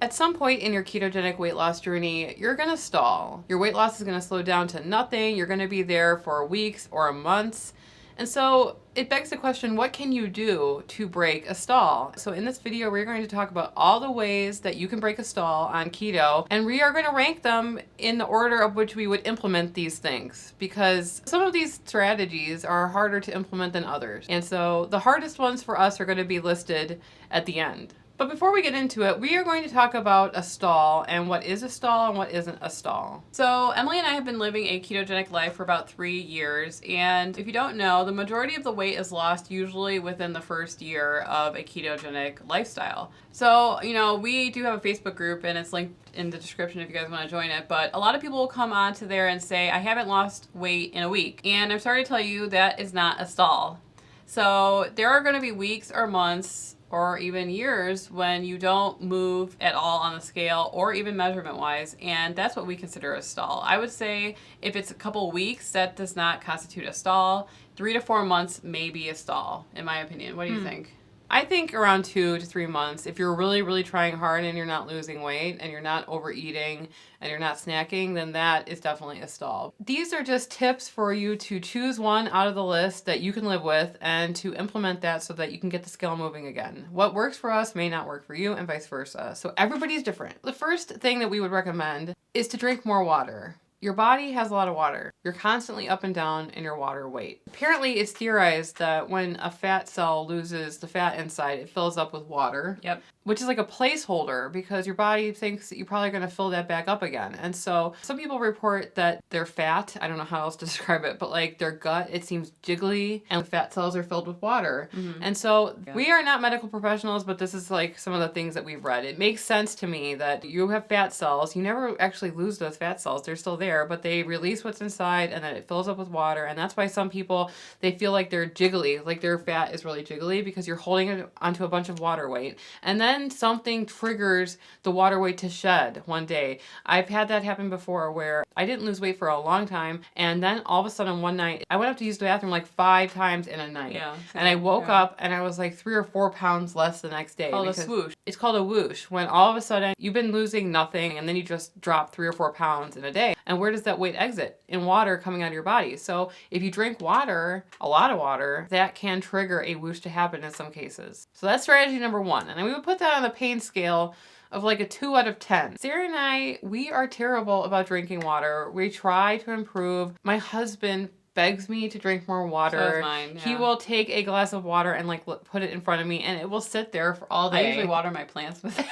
At some point in your ketogenic weight loss journey, you're going to stall. Your weight loss is going to slow down to nothing. You're going to be there for weeks or months. And so it begs the question, what can you do to break a stall? So in this video, we're going to talk about all the ways that you can break a stall on keto, and we are going to rank them in the order of which we would implement these things, because some of these strategies are harder to implement than others. And so the hardest ones for us are going to be listed at the end. But before we get into it, we are going to talk about a stall and what is a stall and what isn't a stall. So Emily and I have been living a ketogenic life for about 3 years. And if you don't know, the majority of the weight is lost usually within the first year of a ketogenic lifestyle. So, we do have a Facebook group and it's linked in the description if you guys want to join it. But a lot of people will come onto there and say, I haven't lost weight in a week. And I'm sorry to tell you that is not a stall. So there are going to be weeks or months or even years when you don't move at all on the scale or even measurement wise, and that's what we consider a stall. I would say if it's a couple weeks, that does not constitute a stall. 3 to 4 months may be a stall, in my opinion. What do you think? I think around 2 to 3 months. If you're really, really trying hard and you're not losing weight and you're not overeating and you're not snacking, then that is definitely a stall. These are just tips for you to choose one out of the list that you can live with and to implement that so that you can get the scale moving again. What works for us may not work for you and vice versa. So everybody's different. The first thing that we would recommend is to drink more water. Your body has a lot of water. You're constantly up and down in your water weight. Apparently, it's theorized that when a fat cell loses the fat inside, it fills up with water. Yep. Which is like a placeholder because your body thinks that you're probably going to fill that back up again. And so some people report that their fat, I don't know how else to describe it, but like their gut, it seems jiggly and the fat cells are filled with water. Mm-hmm. And so we are not medical professionals, but this is like some of the things that we've read. It makes sense to me that you have fat cells. You never actually lose those fat cells. They're still there, but they release what's inside and then it fills up with water. And that's why some people, they feel like they're jiggly, like their fat is really jiggly because you're holding it onto a bunch of water weight. And then something triggers the water weight to shed one day. I've had that happen before where I didn't lose weight for a long time, and then all of a sudden one night I went up to use the bathroom like 5 times in a night. Yeah. And I woke up and I was like 3 or 4 pounds less the next day. Called a swoosh. It's called a whoosh, when all of a sudden you've been losing nothing and then you just drop 3 or 4 pounds in a day. And where does that weight exit? In water coming out of your body. So if you drink water, a lot of water, that can trigger a whoosh to happen in some cases. So that's strategy number 1. And we would put that on the pain scale of like a 2 out of 10. Sarah and I, we are terrible about drinking water. We try to improve. My husband begs me to drink more water. So is mine, yeah. He will take a glass of water and like put it in front of me and it will sit there for all day. I usually water my plants with it.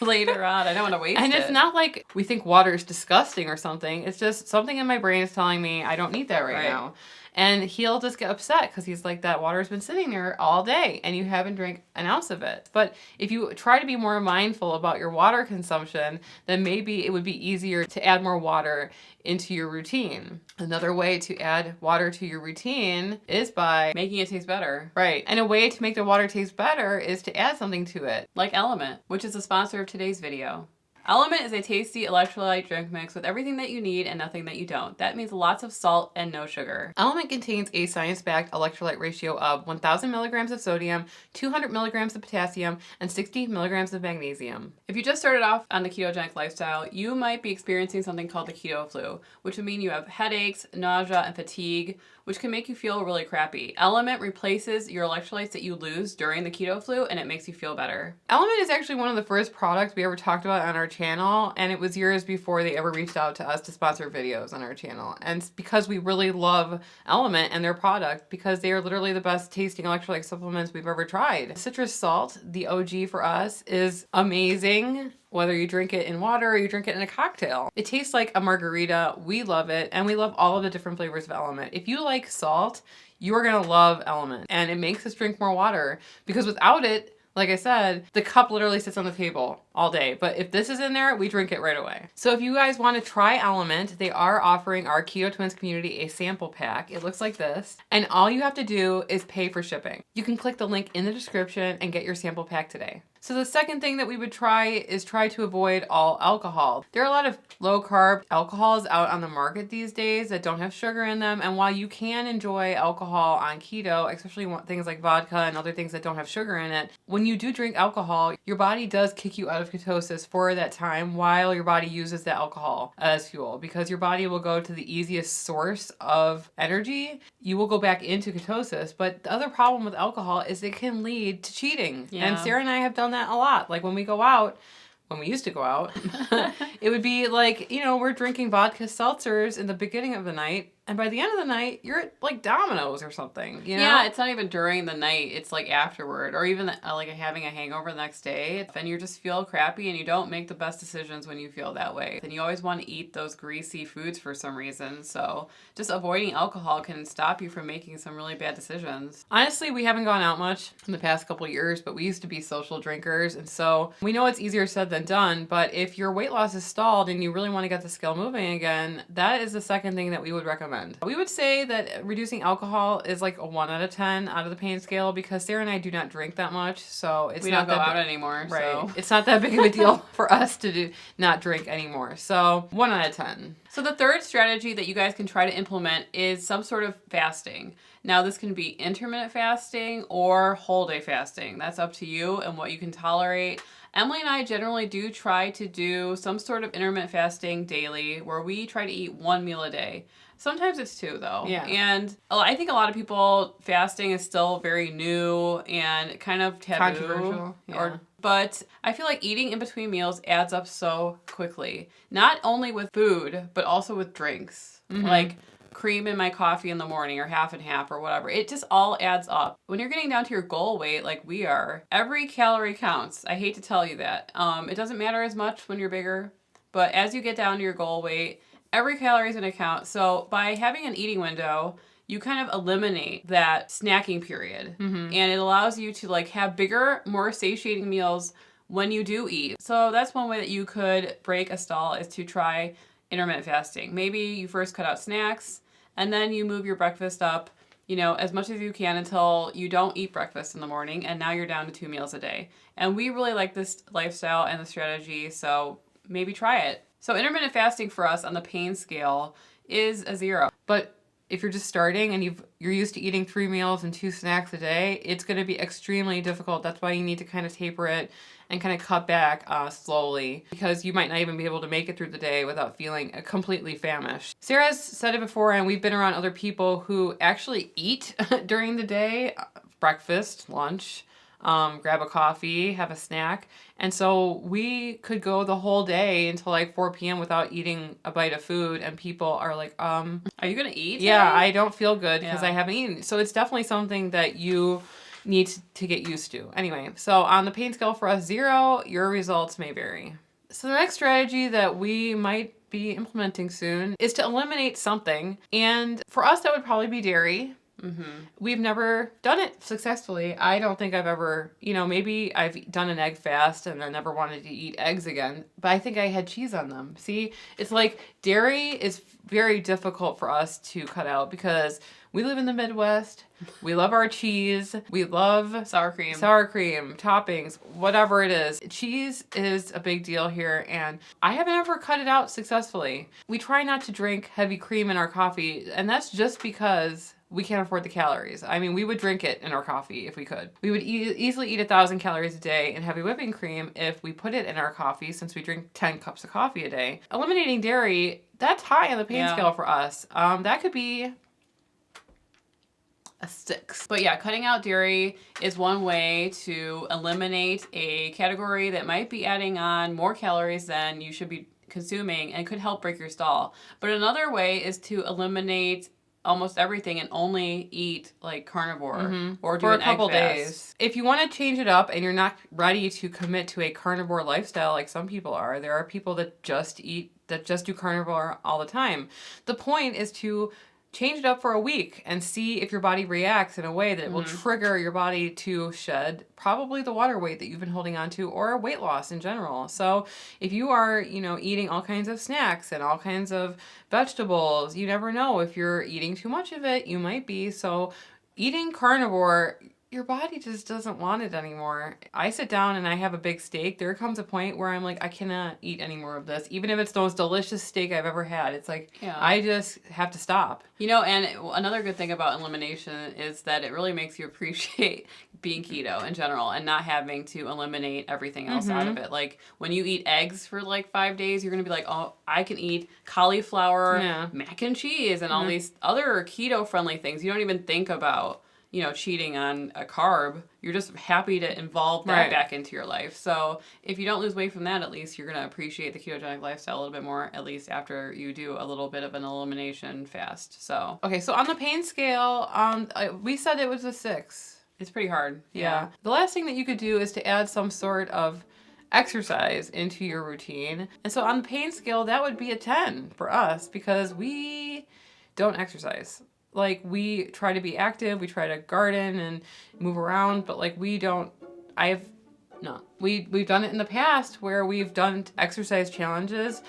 Later on. I don't want to waste it. And it's not like we think water is disgusting or something. It's just something in my brain is telling me I don't need that right now. And he'll just get upset because he's like, that water's been sitting there all day and you haven't drank an ounce of it. But if you try to be more mindful about your water consumption, then maybe it would be easier to add more water into your routine. Another way to add water to your routine is by making it taste better. Right. And a way to make the water taste better is to add something to it. Like Element, which is the sponsor of today's video. Element is a tasty electrolyte drink mix with everything that you need and nothing that you don't. That means lots of salt and no sugar. Element contains a science-backed electrolyte ratio of 1,000 milligrams of sodium, 200 milligrams of potassium, and 60 milligrams of magnesium. If you just started off on the ketogenic lifestyle, you might be experiencing something called the keto flu, which would mean you have headaches, nausea, and fatigue, which can make you feel really crappy. Element replaces your electrolytes that you lose during the keto flu, and it makes you feel better. Element is actually one of the first products we ever talked about on our channel, and it was years before they ever reached out to us to sponsor videos on our channel. And it's because we really love Element and their product, because they are literally the best tasting electrolyte supplements we've ever tried. Citrus salt, the OG for us, is amazing. Whether you drink it in water or you drink it in a cocktail. It tastes like a margarita. We love it, and we love all of the different flavors of Element. If you like salt, you're gonna love Element, and it makes us drink more water, because without it, like I said, the cup literally sits on the table all day. But if this is in there, we drink it right away. So if you guys want to try Element, they are offering our Keto Twins community a sample pack. It looks like this. And all you have to do is pay for shipping. You can click the link in the description and get your sample pack today. So the second thing that we would try is try to avoid all alcohol. There are a lot of low carb alcohols out on the market these days that don't have sugar in them. And while you can enjoy alcohol on keto, especially things like vodka and other things that don't have sugar in it, when you do drink alcohol, your body does kick you out of of ketosis for that time while your body uses the alcohol as fuel, because your body will go to the easiest source of energy. You will go back into ketosis. But the other problem with alcohol is it can lead to cheating. Yeah. And Sarah and I have done that a lot. Like when we go out, when we used to go out, it would be like, we're drinking vodka seltzers in the beginning of the night. And by the end of the night, you're at like Domino's or something, Yeah, it's not even during the night. It's like afterward, or even like having a hangover the next day. And you just feel crappy and you don't make the best decisions when you feel that way. And you always want to eat those greasy foods for some reason. So just avoiding alcohol can stop you from making some really bad decisions. Honestly, we haven't gone out much in the past couple of years, but we used to be social drinkers. And so we know it's easier said than done. But if your weight loss is stalled and you really want to get the scale moving again, that is the second thing that we would recommend. We would say that reducing alcohol is like a 1 out of 10 out of the pain scale, because Sarah and I do not drink that much, so it's we not don't go that out anymore. Right. So. It's not that big of a deal for us to not drink anymore. So 1 out of 10. So the third strategy that you guys can try to implement is some sort of fasting. Now this can be intermittent fasting or whole day fasting. That's up to you and what you can tolerate. Emily and I generally do try to do some sort of intermittent fasting daily, where we try to eat 1 meal a day. Sometimes it's 2, though. Yeah. And I think a lot of people, fasting is still very new and kind of taboo. Controversial. Yeah. But I feel like eating in between meals adds up so quickly. Not only with food, but also with drinks. Mm-hmm. Like cream in my coffee in the morning, or half and half, or whatever. It just all adds up. When you're getting down to your goal weight like we are, every calorie counts. I hate to tell you that. It doesn't matter as much when you're bigger, but as you get down to your goal weight, every calorie is going to count. So by having an eating window, you kind of eliminate that snacking period. Mm-hmm. And it allows you to like have bigger, more satiating meals when you do eat. So that's one way that you could break a stall, is to try intermittent fasting. Maybe you first cut out snacks and then you move your breakfast up, as much as you can until you don't eat breakfast in the morning. And now you're down to 2 meals a day. And we really like this lifestyle and the strategy. So maybe try it. So intermittent fasting for us on the pain scale is a 0. But if you're just starting and you're used to eating 3 meals and 2 snacks a day, it's going to be extremely difficult. That's why you need to kind of taper it and kind of cut back slowly, because you might not even be able to make it through the day without feeling completely famished. Sarah's said it before, and we've been around other people who actually eat during the day, breakfast, lunch, grab a coffee, have a snack. And so we could go the whole day until like 4 p.m. without eating a bite of food. And people are like, are you going to eat Yeah, today? I don't feel good because Yeah. I haven't eaten. So it's definitely something that you need to get used to. Anyway, so on the pain scale for us, 0, your results may vary. So the next strategy that we might be implementing soon is to eliminate something. And for us, that would probably be dairy. Mm-hmm. We've never done it successfully. I don't think I've ever, maybe I've done an egg fast and I never wanted to eat eggs again, but I think I had cheese on them. See, it's like dairy is very difficult for us to cut out because we live in the Midwest. We love our cheese. We love Sour cream, toppings, whatever it is. Cheese is a big deal here, and I haven't ever cut it out successfully. We try not to drink heavy cream in our coffee, and that's just because we can't afford the calories. I mean, we would drink it in our coffee if we could. We would easily eat 1,000 calories a day in heavy whipping cream if we put it in our coffee, since we drink 10 cups of coffee a day. Eliminating dairy, that's high on the pain scale for us. That could be a 6. But yeah, cutting out dairy is one way to eliminate a category that might be adding on more calories than you should be consuming and could help break your stall. But another way is to eliminate almost everything and only eat like carnivore or do for an a couple egg fast. days. If you want to change it up and you're not ready to commit to a carnivore lifestyle like some people are, there are people that just do carnivore all the time. The point is to change it up for a week and see if your body reacts in a way that it will trigger your body to shed probably the water weight that you've been holding on to, or weight loss in general. So if you are, eating all kinds of snacks and all kinds of vegetables, you never know if you're eating too much of it. You might be. So eating carnivore your body just doesn't want it anymore. I sit down and I have a big steak. There comes a point where I'm like, I cannot eat any more of this. Even if it's the most delicious steak I've ever had. It's like, I just have to stop. You know, and another good thing about elimination is that it really makes you appreciate being keto in general and not having to eliminate everything else out of it. Like, when you eat eggs for like 5 days, you're going to be like, oh, I can eat cauliflower, mac and cheese, and all these other keto-friendly things. You don't even think about, you know, cheating on a carb. You're just happy to involve that back into your life. So if you don't lose weight from that, at least you're going to appreciate the ketogenic lifestyle a little bit more, at least after you do a little bit of an elimination fast. So okay, so on the pain scale, we said it was a 6. It's pretty hard. Yeah. The last thing that you could do is to add some sort of exercise into your routine. And so on the pain scale, that would be a 10 for us because we don't exercise. Like, we try to be active, we try to garden and move around, but like we've done it in the past where we've done exercise challenges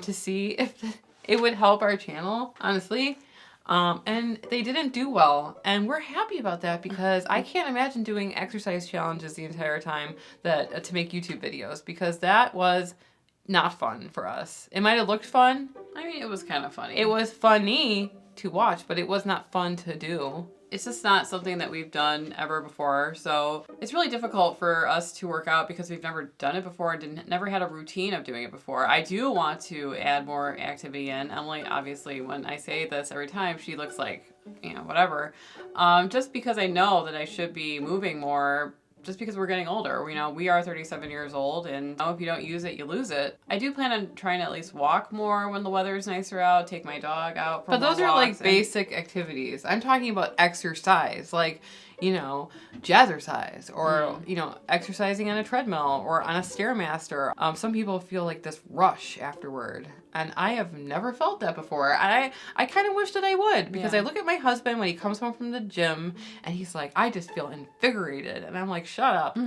to see if it would help our channel, honestly. And they didn't do well, and we're happy about that because I can't imagine doing exercise challenges the entire time to make YouTube videos, because that was not fun for us. It might have looked fun. I mean, it was kind of funny. It was funny to watch, but it was not fun to do. It's just not something that we've done ever before, so it's really difficult for us to work out because we've never done it before and never had a routine of doing it before. I do want to add more activity in. Emily, obviously, when I say this every time, she looks like, you know, whatever. Just because I know that I should be moving more, just because we're getting older. You know, we are 37 years old, and if you don't use it, you lose it. I do plan on trying to at least walk more when the weather is nicer out, take my dog out for more walks. But those are like basic activities. I'm talking about exercise, like, you know, jazzercise, or, you know, exercising on a treadmill or on a Stairmaster. Some people feel like this rush afterward, and I have never felt that before. I kind of wish that I would, because I look at my husband when he comes home from the gym, and he's like, I just feel invigorated. And I'm like, shut up.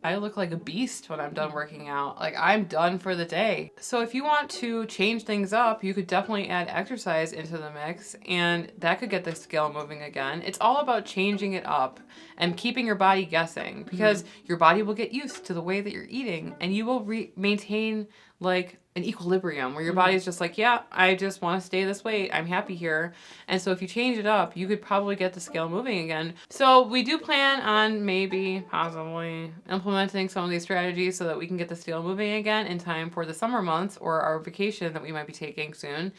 I look like a beast when I'm done working out. Like, I'm done for the day. So if you want to change things up, you could definitely add exercise into the mix, and that could get the scale moving again. It's all about changing it up and keeping your body guessing, because your body will get used to the way that you're eating, and you will maintain like an equilibrium where your body's just like, yeah, I just want to stay this weight. I'm happy here. And so if you change it up, you could probably get the scale moving again. So we do plan on possibly implementing some of these strategies so that we can get the scale moving again in time for the summer months or our vacation that we might be taking soon.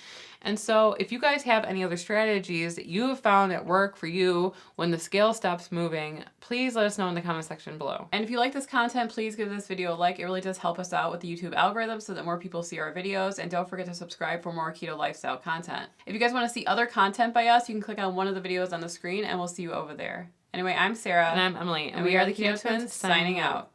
And so if you guys have any other strategies that you have found that work for you when the scale stops moving, please let us know in the comment section below. And if you like this content, please give this video a like. It really does help us out with the YouTube algorithm so that more people see our videos. And don't forget to subscribe for more keto lifestyle content. If you guys want to see other content by us, you can click on one of the videos on the screen and we'll see you over there. Anyway, I'm Sarah. And I'm Emily. And we are the Keto Twins, signing out.